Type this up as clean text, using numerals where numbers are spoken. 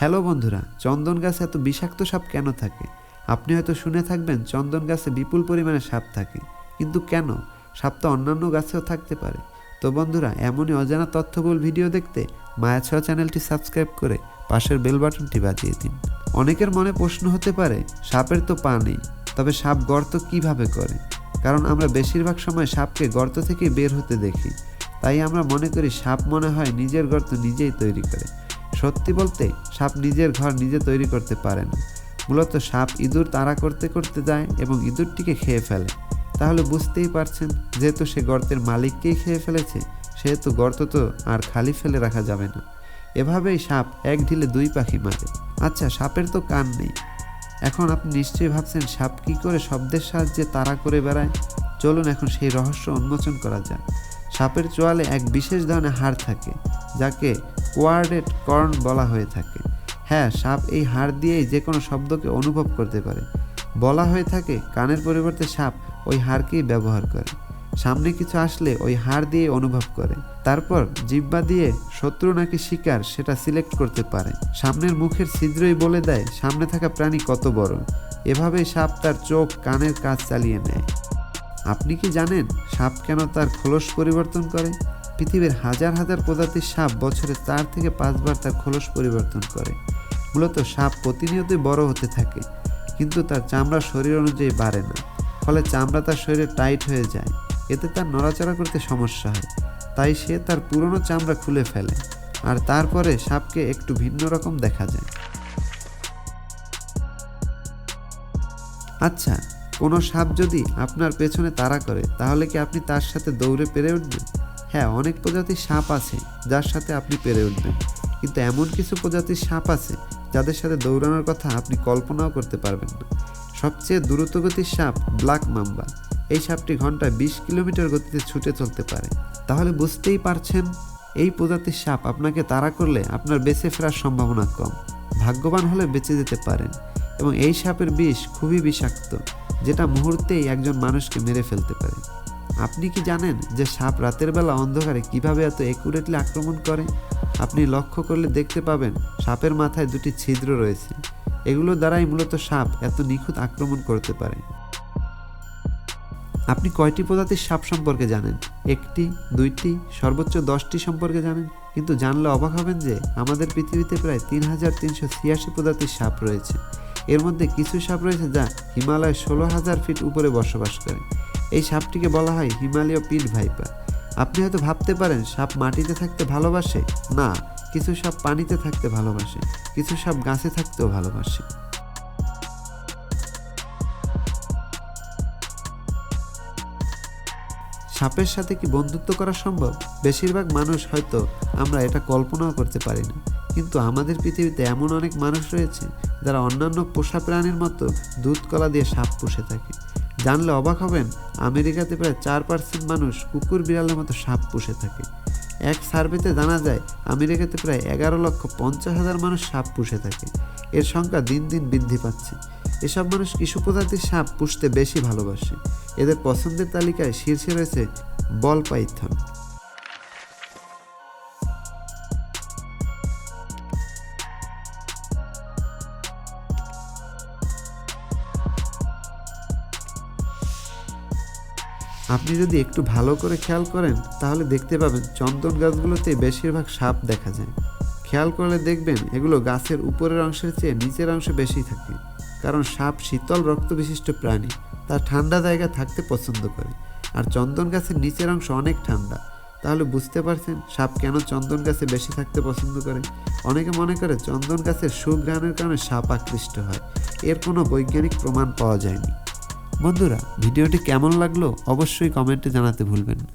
Hello বন্ধুরা, চন্দন গাছে এত বিষাক্ত সাপ কেন থাকে? আপনি হয়তো শুনে থাকবেন চন্দন গাছে বিপুল পরিমাণে সাপ থাকে, কিন্তু কেন? সাপ তো অন্যান্য গাছেও থাকতে পারে। তো বন্ধুরা, এমনই অজানা তথ্যবহুল ভিডিও দেখতে মায়াছোঁয়া চ্যানেলটি সাবস্ক্রাইব করে পাশের বেল বাটনটি বাজিয়ে দিন। অনেকের মনে প্রশ্ন হতে পারে, সাপের তো পা নেই, তবে সাপ গর্ত কিভাবে করে? কারণ আমরা বেশিরভাগ সময় সাপকে গর্ত থেকেই বের হতে দেখি, তাই আমরা মনে করি সাপ মনে হয় নিজের গর্ত নিজেই তৈরি করে। সত্যি বলতে সাপ নিজের ঘর নিজে তৈরি করতে পারে না। মূলত সাপ ইঁদুর তাড়া করতে করতে যায় এবং ইঁদুরটিকে খেয়ে ফেলে। তাহলে বুঝতেই পারছেন, যেহেতু সে গর্তের মালিককেই খেয়ে ফেলেছে, সেহেতু গর্ত তো আর খালি ফেলে রাখা যাবে না। এভাবেই সাপ এক ঢিলে দুই পাখি মারে। আচ্ছা, সাপের তো কান নেই। এখন আপনি নিশ্চয়ই ভাবছেন সাপ কী করে শব্দের সাহায্যে তাড়া করে বেড়ায়। চলুন এখন সেই রহস্য উন্মোচন করা যাক। সাপের চোয়ালে এক বিশেষ ধরনের হাড় থাকে, যাকে কোয়ার্ডেট কর্ন বলা হয়ে থাকে। হ্যাঁ, সাপ এই হাড় দিয়েই যে কোনো শব্দকে অনুভব করতে পারে। বলা হয়ে থাকে কানের পরিবর্তে সাপ ওই হাড়কেই ব্যবহার করে। সামনে কিছু আসলে ওই হাড় দিয়ে অনুভব করে। তারপর জিহ্বা দিয়ে শত্রু নাকি শিকার সেটা সিলেক্ট করতে পারে। সামনের মুখের ছিদ্রই বলে দেয় সামনে থাকা প্রাণী কত বড়। এভাবেই সাপ তার চোখ কানের কাজ চালিয়ে নেয়। আপনি কি জানেন সাপ কেন তার খোলস পরিবর্তন করে? পৃথিবীর হাজার হাজার প্রজাতির সাপ বছরে 4 থেকে 5 বার তার খোলস পরিবর্তন করে। মূলত সাপ প্রতিনিয়তই বড় হতে থাকে, কিন্তু তার চামড়া শরীর অনুযায়ী বাড়ে না। ফলে চামড়া তার শরীরে টাইট হয়ে যায়। এতে তার নড়াচড়া করতে সমস্যা হয়। তাই সে তার পুরনো চামড়া খুলে ফেলে, আর তারপরে সাপকে একটু ভিন্ন রকম দেখা যায়। আচ্ছা, কোনো সাপ যদি আপনার পেছনে তাড়া করে, তাহলে কি আপনি তার সাথে দৌড়ে পেরে উঠবেন? হ্যাঁ, অনেক প্রজাতির সাপ আছে যার সাথে আপনি পেরে উঠবেন, কিন্তু এমন কিছু প্রজাতির সাপ আছে যাদের সাথে দৌড়ানোর কথা আপনি কল্পনাও করতে পারবেন না। সবচেয়ে দ্রুতগতির সাপ ব্ল্যাক মাম্বা। এই সাপটি ঘন্টায় 20 কিলোমিটার গতিতে ছুটে চলতে পারে। তাহলে বুঝতেই পারছেন, এই প্রজাতির সাপ আপনাকে তাড়া করলে আপনার বেঁচে ফেরার সম্ভাবনা কম। ভাগ্যবান হলে বেঁচে যেতে পারেন। এবং এই সাপের বিষ খুবই বিষাক্ত, যেটা মুহূর্তেই একজন মানুষকে মেরে ফেলতে পারে। আপনি কি জানেন যে সাপ রাতের বেলা অন্ধকারে কিভাবে এত একুরেটলি আক্রমণ করে? আপনি লক্ষ্য করলে দেখতে পাবেন সাপের মাথায় 2টি ছিদ্র রয়েছে। এগুলোর দ্বারাই মূলত সাপ এত নিখুঁত আক্রমণ করতে পারে। আপনি কয়টি প্রজাতির সাপ সম্পর্কে জানেন? 1টি, 2টি, সর্বোচ্চ 10টি সম্পর্কে জানেন? কিন্তু জানলে অবাক হবেন যে আমাদের পৃথিবীতে প্রায় 3386 প্রজাতির সাপ রয়েছে। এর মধ্যে কিছু সাপ রয়েছে যা হিমালয়ের 16,000 ফিট উপরে বসবাস করে। এই সাপটিকে বলা হয় হিমালয় পিট ভাইপার। আপনি হয়তো ভাবতে পারেন সাপ মাটিতে থাকতে ভালোবাসে। না, কিছু সাপ পানিতে থাকতে ভালোবাসে, কিছু সাপ গাছে থাকতেও ভালোবাসে। সাপের সাথে কি বন্ধুত্ব করা সম্ভব? বেশিরভাগ মানুষ হয়তো আমরা এটা কল্পনাও করতে পারি না, কিন্তু আমাদের পৃথিবীতে এমন অনেক মানুষ রয়েছে যারা অন্যান্য পোষা প্রাণীর মতো দুধ কলা দিয়ে সাপ পুষে থাকে। জানলে অবাক হবেন, আমেরিকাতে প্রায় 4% মানুষ কুকুর বিড়ালের মতো সাপ পুষে থাকে। এক সার্ভেতে জানা যায় আমেরিকাতে প্রায় 11,50,000 মানুষ সাপ পুষে থাকে। এর সংখ্যা দিন দিন বৃদ্ধি পাচ্ছে। এসব মানুষ কিছু প্রজাতির সাপ পুষতে বেশি ভালোবাসে। এদের পছন্দের তালিকায় শীর্ষে রয়েছে বল পাইথন। আপনি যদি একটু ভালো করে খেয়াল করেন, তাহলে দেখতে পাবেন চন্দন গাছগুলোতে বেশিরভাগ সাপ দেখা যায়। খেয়াল করলে দেখবেন এগুলো গাছের উপরের অংশের চেয়ে নিচের অংশে বেশি থাকে। কারণ সাপ শীতল রক্ত বিশিষ্ট প্রাণী, তার ঠান্ডা জায়গা থাকতে পছন্দ করে। আর চন্দন গাছের নিচের অংশ অনেক ঠান্ডা। তাহলে বুঝতে পারছেন সাপ কেন চন্দন গাছে বেশি থাকতে পছন্দ করে। অনেকে মনে করে চন্দন গাছের সুঘ্রাণের কারণে সাপ আকৃষ্ট হয়। এর কোনো বৈজ্ঞানিক প্রমাণ পাওয়া যায়নি। বন্ধুরা, ভিডিওটি কেমন লাগলো অবশ্যই কমেন্টে জানাতে ভুলবেন না।